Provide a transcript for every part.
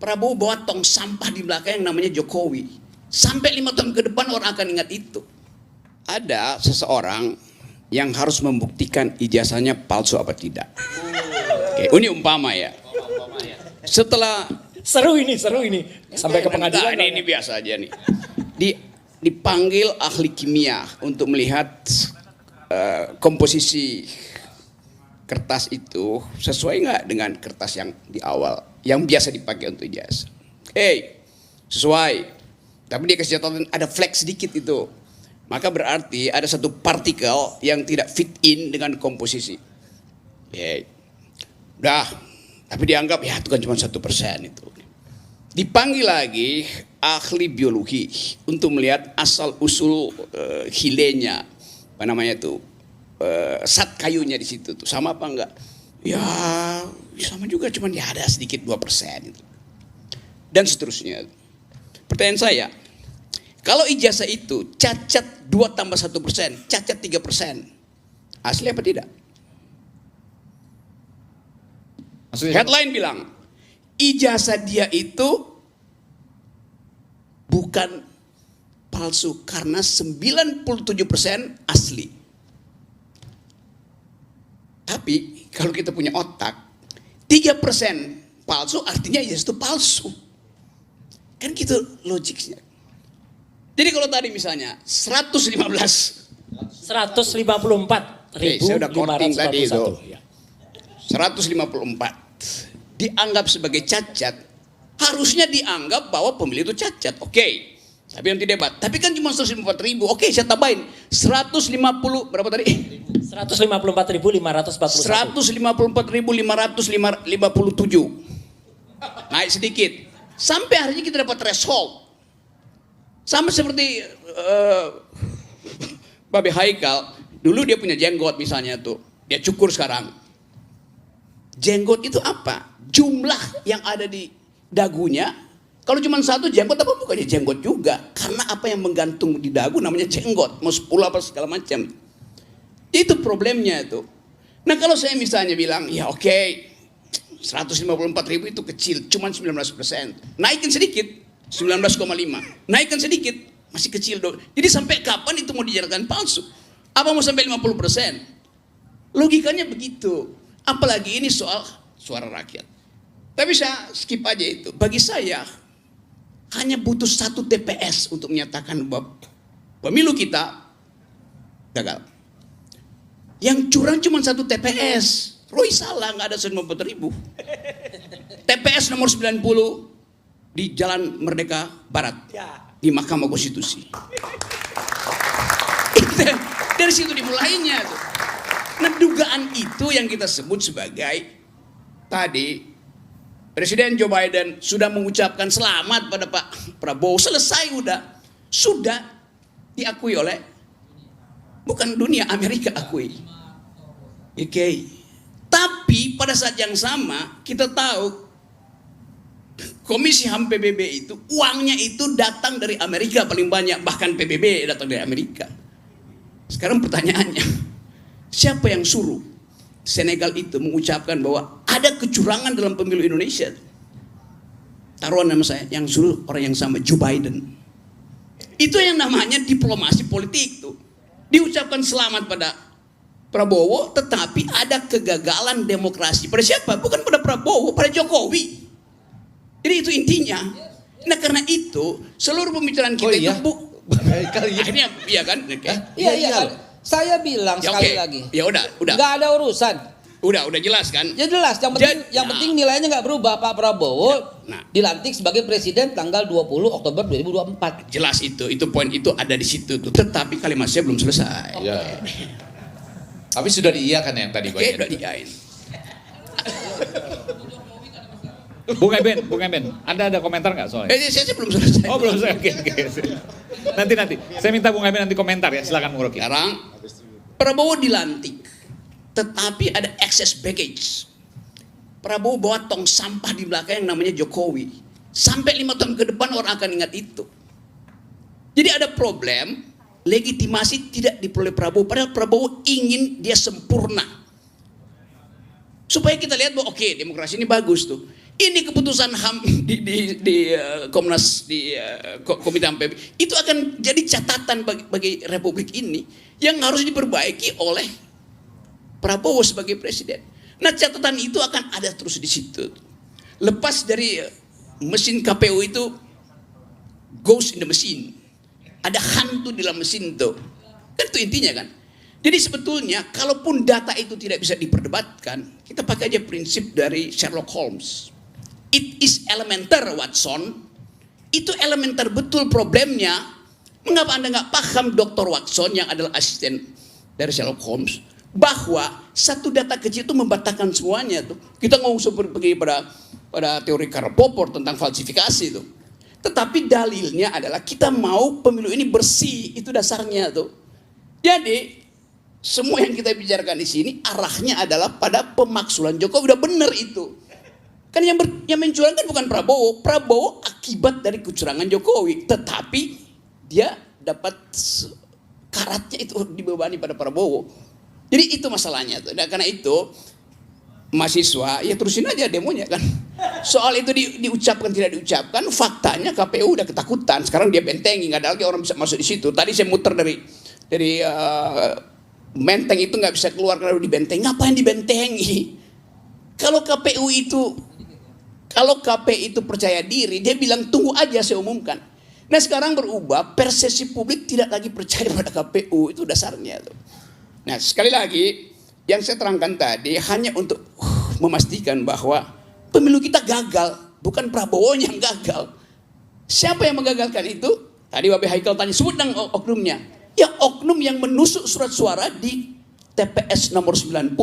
Prabowo bawa tong sampah di belakang yang namanya Jokowi. Sampai 5 tahun ke depan orang akan ingat itu. Ada seseorang yang harus membuktikan ijazahnya palsu apa tidak. Oke, ini umpama ya. Setelah Seru ini sampai ke pengadilan. Ini biasa aja nih. Dipanggil ahli kimia untuk melihat komposisi kertas itu sesuai nggak dengan kertas yang di awal yang biasa dipakai untuk ijazah. Sesuai. Tapi dia kasih catatan ada flek sedikit itu. Maka berarti ada satu partikel yang tidak fit in dengan komposisi. Udah. Tapi dianggap ya itu kan cuma 1% itu. Dipanggil lagi ahli biologi untuk melihat asal usul hilenya, apa namanya itu, zat kayunya di situ tuh sama apa enggak? Ya sama juga, cuman ya ada sedikit 2% itu. Dan seterusnya. Pertanyaan saya, kalau ijazah itu cacat 2 tambah 1%, cacat 3%, asli apa tidak? Maksudnya, headline bilang, ijazah dia itu bukan palsu karena 97% asli. Tapi kalau kita punya otak, 3% palsu artinya ijazah itu palsu. Kan gitu logiknya. Jadi kalau tadi misalnya 154.541 saya udah korting tadi itu. 154 dianggap sebagai cacat, harusnya dianggap bahwa pemilih itu cacat. Oke. Tapi nanti debat. Tapi kan cuma 154.000. Oke, saya tambahin 150 berapa tadi? 154.541. 154.557. Naik sedikit. Sampai akhirnya kita dapat threshold. Sama seperti Babe Haikal, dulu dia punya jenggot misalnya tuh. Dia cukur sekarang. Jenggot itu apa? Jumlah yang ada di dagunya. Kalau cuma satu jenggot apa bukannya jenggot juga. Karena apa yang menggantung di dagu namanya jenggot. Mau 10 apa segala macam. Itu problemnya itu. Nah kalau saya misalnya bilang, ya oke, 154.000 itu kecil, cuma 19%. Naikin sedikit, 19,5. Naikin sedikit, masih kecil dong. Jadi sampai kapan itu mau dijadikan palsu? Apa mau sampai 50%? Logikanya begitu. Apalagi ini soal suara rakyat. Tapi saya skip aja itu. Bagi saya hanya butuh 1 TPS untuk menyatakan bahwa pemilu kita gagal. Yang curang cuma 1 TPS. Roy salah, nggak ada 154.000. TPS nomor 90 di Jalan Merdeka Barat di Mahkamah Konstitusi. Dari situ dimulainya tuh. Nah dugaan itu yang kita sebut sebagai tadi Presiden Joe Biden sudah mengucapkan selamat pada Pak Prabowo. Selesai sudah diakui oleh bukan dunia, Amerika akui. Oke. Tapi pada saat yang sama kita tahu Komisi HAM PBB itu uangnya itu datang dari Amerika paling banyak, bahkan PBB datang dari Amerika. Sekarang pertanyaannya, siapa yang suruh Senegal itu mengucapkan bahwa ada kecurangan dalam pemilu Indonesia? Taruhan nama saya, yang suruh orang yang sama, Joe Biden. Itu yang namanya diplomasi politik tuh. Diucapkan selamat pada Prabowo, tetapi ada kegagalan demokrasi. Pada siapa? Bukan pada Prabowo, pada Jokowi. Jadi itu intinya. Nah karena itu seluruh pembicaraan kita itu akhirnya iya kan? Iya. Saya bilang sekali lagi. Ya udah. Nggak ada urusan. Udah jelas kan? Ya jelas. Yang penting nilainya nggak berubah. Pak Prabowo dilantik sebagai presiden tanggal 20 Oktober 2024. Jelas itu poin itu ada di situ tuh. Tetapi kalimat saya belum selesai. Ya. Tapi sudah diiyakan yang tadi. Oke, sudah diiyain. Bung Eben, Anda ada komentar nggak soalnya? Saya belum selesai. Oh belum selesai. Oke. Nanti. Saya minta Bung Eben nanti komentar ya. Silakan Bung Rocky. Sekarang Prabowo dilantik, tetapi ada excess baggage. Prabowo bawa tong sampah di belakang yang namanya Jokowi. Sampai 5 tahun ke depan orang akan ingat itu. Jadi ada problem, legitimasi tidak diperoleh Prabowo. Padahal Prabowo ingin dia sempurna. Supaya kita lihat bahwa oke, demokrasi ini bagus tuh. ini keputusan HAM di Komnas, di Komite HAM PBB, itu akan jadi catatan bagi Republik ini yang harus diperbaiki oleh Prabowo sebagai presiden. Nah, catatan itu akan ada terus di situ. Lepas dari mesin KPU itu ghost in the machine, ada hantu di dalam mesin tuh, kan itu intinya kan. Jadi sebetulnya kalaupun data itu tidak bisa diperdebatkan, kita pakai aja prinsip dari Sherlock Holmes. It is elementer, Watson. Itu elementer betul problemnya. Mengapa Anda nggak paham, Dr. Watson yang adalah asisten dari Sherlock Holmes, bahwa satu data kecil itu membatalkan semuanya tuh. Kita ngomong seperti pada teori Karl Popper tentang falsifikasi itu. Tetapi dalilnya adalah kita mau pemilu ini bersih, itu dasarnya tuh. Jadi semua yang kita bicarakan di sini arahnya adalah pada pemaksulan Jokowi. Udah benar itu. Kan yang mencurangkan bukan Prabowo. Prabowo akibat dari kecurangan Jokowi. Tetapi dia dapat karatnya itu dibebani pada Prabowo. Jadi itu masalahnya tuh. Dan karena itu mahasiswa ya terusin aja demonya kan. Soal itu diucapkan tidak diucapkan, faktanya KPU udah ketakutan. Sekarang dia bentengi, nggak ada lagi orang bisa masuk di situ. Tadi saya muter dari Menteng itu nggak bisa keluar karena dibentengi. Ngapain dibentengi? Kalau KPU itu percaya diri, dia bilang tunggu aja saya umumkan. Nah sekarang berubah, persepsi publik tidak lagi percaya pada KPU, itu dasarnya tuh. Nah sekali lagi yang saya terangkan tadi hanya untuk memastikan bahwa pemilu kita gagal, bukan Prabowo yang gagal. Siapa yang menggagalkan itu? Tadi Babe Haikal tanya, sebut dong oknumnya. Ya oknum yang menusuk surat suara di TPS nomor 90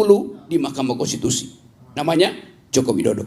di Mahkamah Konstitusi. Namanya Joko Widodo.